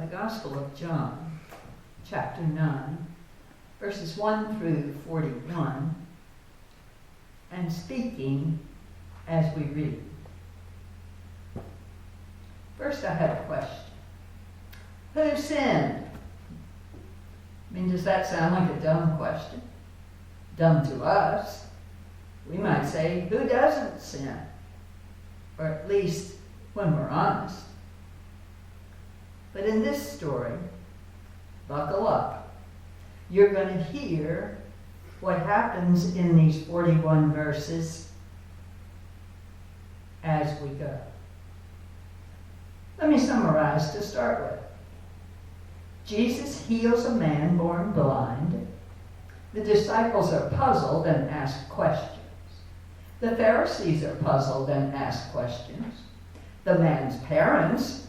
the Gospel of John, chapter 9, verses 1 through 41, and speaking as we read. First, I have a question. Who sinned? I mean, does that sound like a dumb question? Dumb to us. We might say, who doesn't sin? Or at least when we're honest. But in this story, buckle up. You're going to hear what happens in these 41 verses as we go. Let me summarize to start with. Jesus heals a man born blind. The disciples are puzzled and ask questions. The Pharisees are puzzled and ask questions. The man's parents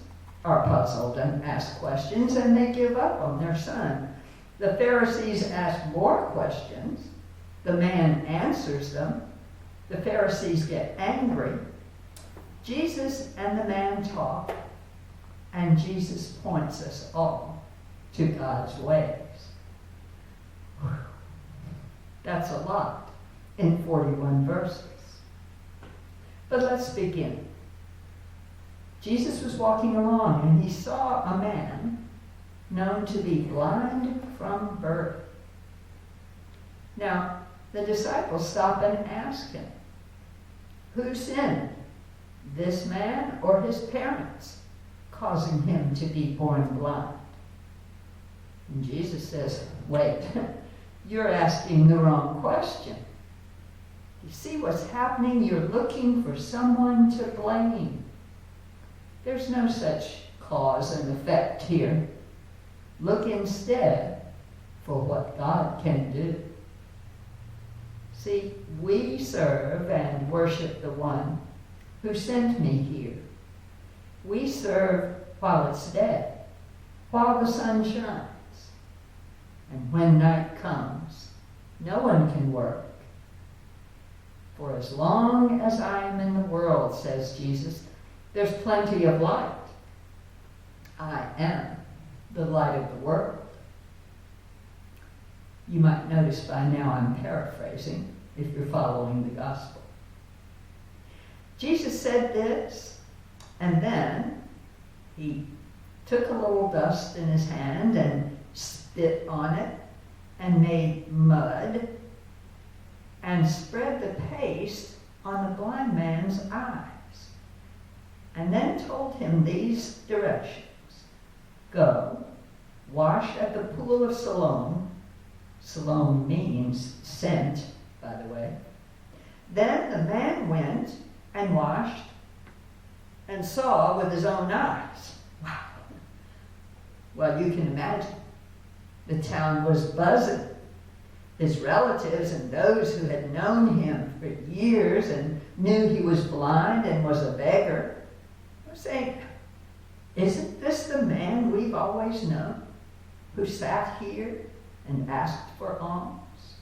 are puzzled and ask questions, and they give up on their son. The Pharisees ask more questions. The man answers them. The Pharisees get angry. Jesus and the man talk, and Jesus points us all to God's ways. That's a lot in 41 verses. But let's begin. Jesus was walking along, and he saw a man known to be blind from birth. Now, the disciples stop and ask him, who sinned, this man or his parents, causing him to be born blind? And Jesus says, wait, you're asking the wrong question. You see what's happening? You're looking for someone to blame. There's no such cause and effect here. Look instead for what God can do. See, we serve and worship the one who sent me here. We serve while it's day, while the sun shines. And when night comes, no one can work. For as long as I am in the world, says Jesus, there's plenty of light. I am the light of the world. You might notice by now I'm paraphrasing if you're following the gospel. Jesus said this, and then he took a little dust in his hand and spit on it and made mud and spread the paste on the blind man's eyes, and then told him these directions. Go, wash at the pool of Siloam. Siloam means sent, by the way. Then the man went and washed and saw with his own eyes. Wow. Well, you can imagine. The town was buzzing. His relatives and those who had known him for years and knew he was blind and was a beggar were saying, isn't this the man we've always known, who sat here and asked for alms?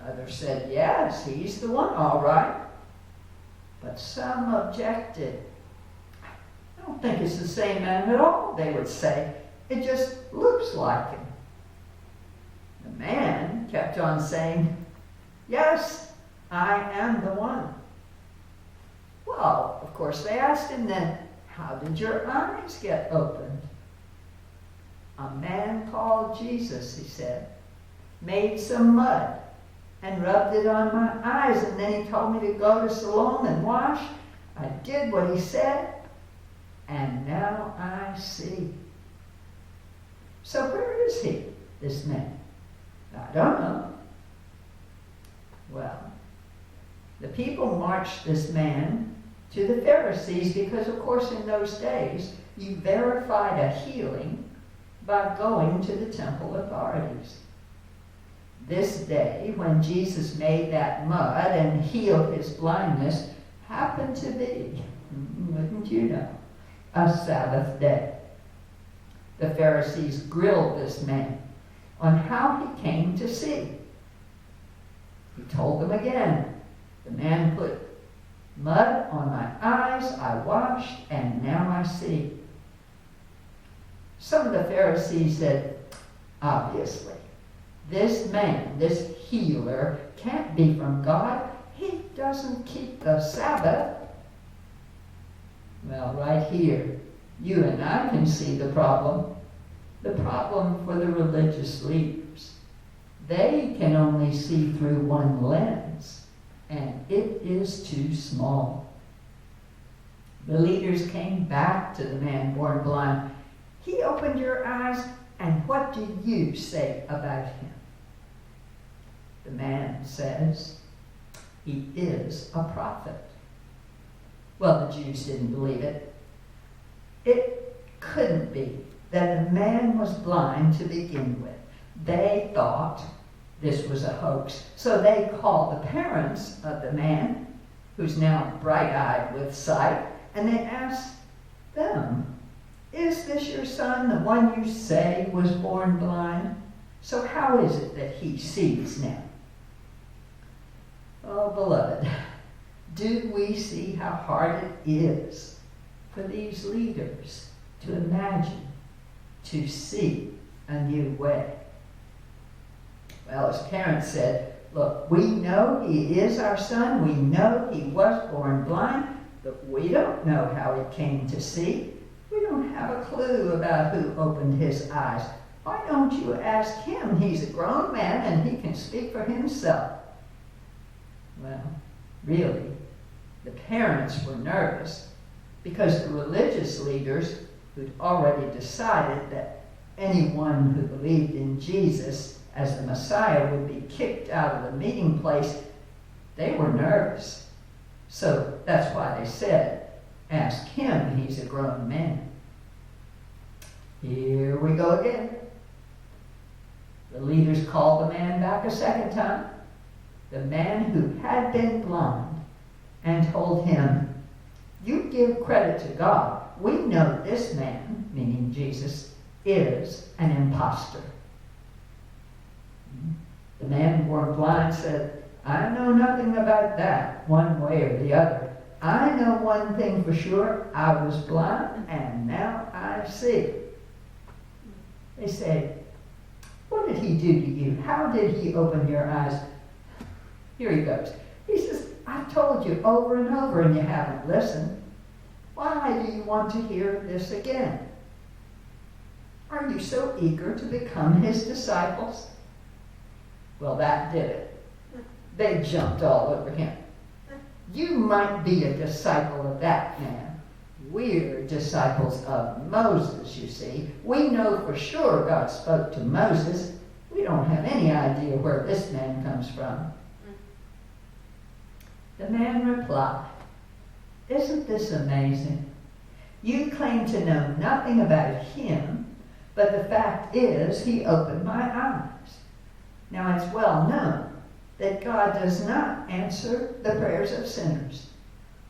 Others said, yes, he's the one, all right. But some objected. I don't think it's the same man at all, they would say. It just looks like him. The man kept on saying, yes, I am the one. Well, of course, they asked him then, how did your eyes get opened? A man called Jesus, he said, made some mud and rubbed it on my eyes, and then he told me to go to Siloam and wash. I did what he said, and now I see. So where is he, this man? I don't know. Well, the people marched this man to the Pharisees because, of course, in those days, you verified a healing by going to the temple authorities. This day, when Jesus made that mud and healed his blindness, happened to be, wouldn't you know, a Sabbath day. The Pharisees grilled this man on how he came to see. He told them again, the man put mud on my eyes, I washed, and now I see. Some of the Pharisees said, obviously, this man, this healer, can't be from God. He doesn't keep the Sabbath. Well, right here, you and I can see the problem. The problem for the religious leaders. They can only see through one lens, and it is too small. The leaders came back to the man born blind. He opened your eyes, and what do you say about him? The man says, he is a prophet. Well, the Jews didn't believe it. It couldn't be that the man was blind to begin with. They thought this was a hoax. So they called the parents of the man, who's now bright-eyed with sight, and they asked them, is this your son, the one you say was born blind? So how is it that he sees now? Oh, beloved, do we see how hard it is for these leaders to imagine, to see a new way? Well, his parents said, look, we know he is our son. We know he was born blind, but we don't know how he came to see. We don't have a clue about who opened his eyes. Why don't you ask him? He's a grown man and he can speak for himself. Well, really, the parents were nervous because the religious leaders, who'd already decided that anyone who believed in Jesus as the Messiah would be kicked out of the meeting place, they were nervous. So that's why they said, ask him, he's a grown man. Here we go again. The leaders called the man back a second time, the man who had been blind, and told him, you give credit to God. We know this man, meaning Jesus, is an imposter. The man born blind said, I know nothing about that, one way or the other. I know one thing for sure. I was blind, and now I see. They say, what did he do to you? How did he open your eyes? Here he goes. He says, I told you over and over, and you haven't listened. Why do you want to hear this again? Are you so eager to become his disciples? Well, that did it. They jumped all over him. You might be a disciple of that man. We're disciples of Moses, you see. We know for sure God spoke to Moses. We don't have any idea where this man comes from. The man replied, isn't this amazing? You claim to know nothing about him, but the fact is he opened my eyes. Now it's well known that God does not answer the prayers of sinners,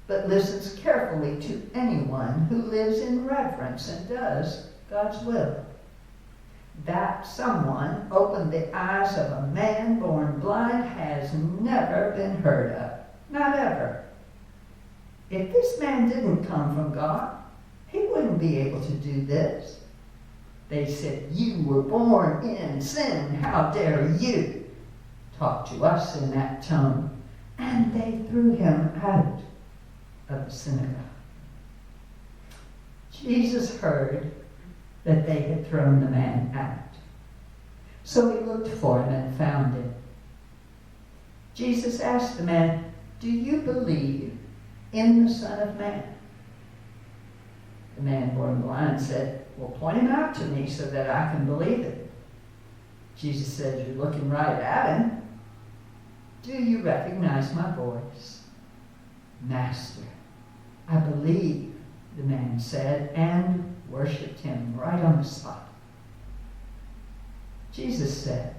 but listens carefully to anyone who lives in reverence and does God's will. That someone opened the eyes of a man born blind has never been heard of. Not ever. If this man didn't come from God, he wouldn't be able to do this. They said, you were born in sin. How dare you talk to us in that tone? And they threw him out of the synagogue. Jesus heard that they had thrown the man out. So he looked for him and found him. Jesus asked the man, do you believe in the Son of Man? The man born blind said, well, point him out to me so that I can believe it. Jesus said, you're looking right at him. Do you recognize my voice? Master, I believe, the man said, and worshipped him right on the spot. Jesus said,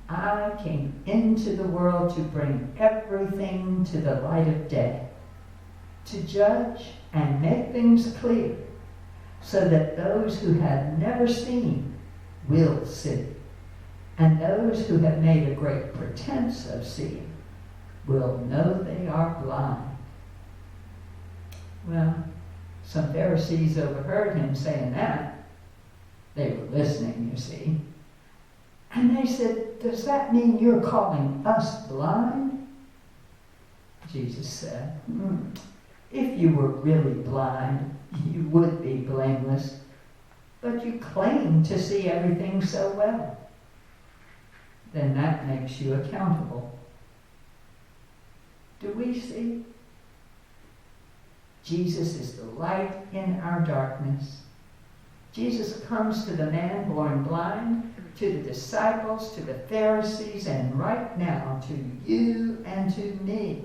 I came into the world to bring everything to the light of day, to judge and make things clear, so that those who have never seen will see, and those who have made a great pretense of seeing will know they are blind. Well, some Pharisees overheard him saying that, They were listening, you see. And they said, does that mean you're calling us blind? Jesus said, if you were really blind, you would be blameless. But you claim to see everything so well. Then that makes you accountable. Do we see? Jesus is the light in our darkness. Jesus comes to the man born blind, to the disciples, to the Pharisees, and right now to you and to me.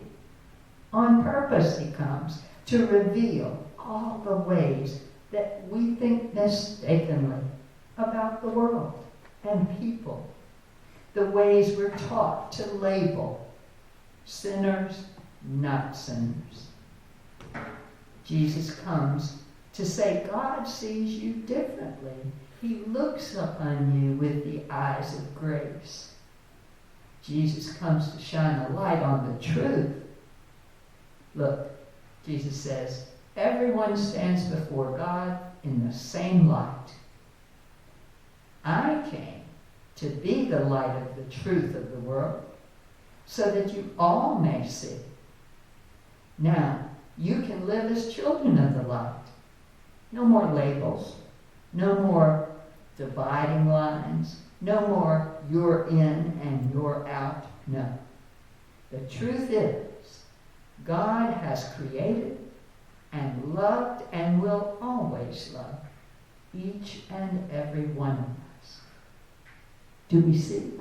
On purpose he comes to reveal all the ways that we think mistakenly about the world and people. The ways we're taught to label sinners, not sinners. Jesus comes to say God sees you differently. He looks upon you with the eyes of grace. Jesus comes to shine a light on the truth. Look, Jesus says, everyone stands before God in the same light. I came to be the light of the truth of the world, so that you all may see. Now, you can live as children of the light. No more labels, no more dividing lines, no more you're in and you're out. No. The truth is, God has created and loved and will always love each and every one of us. Do we see?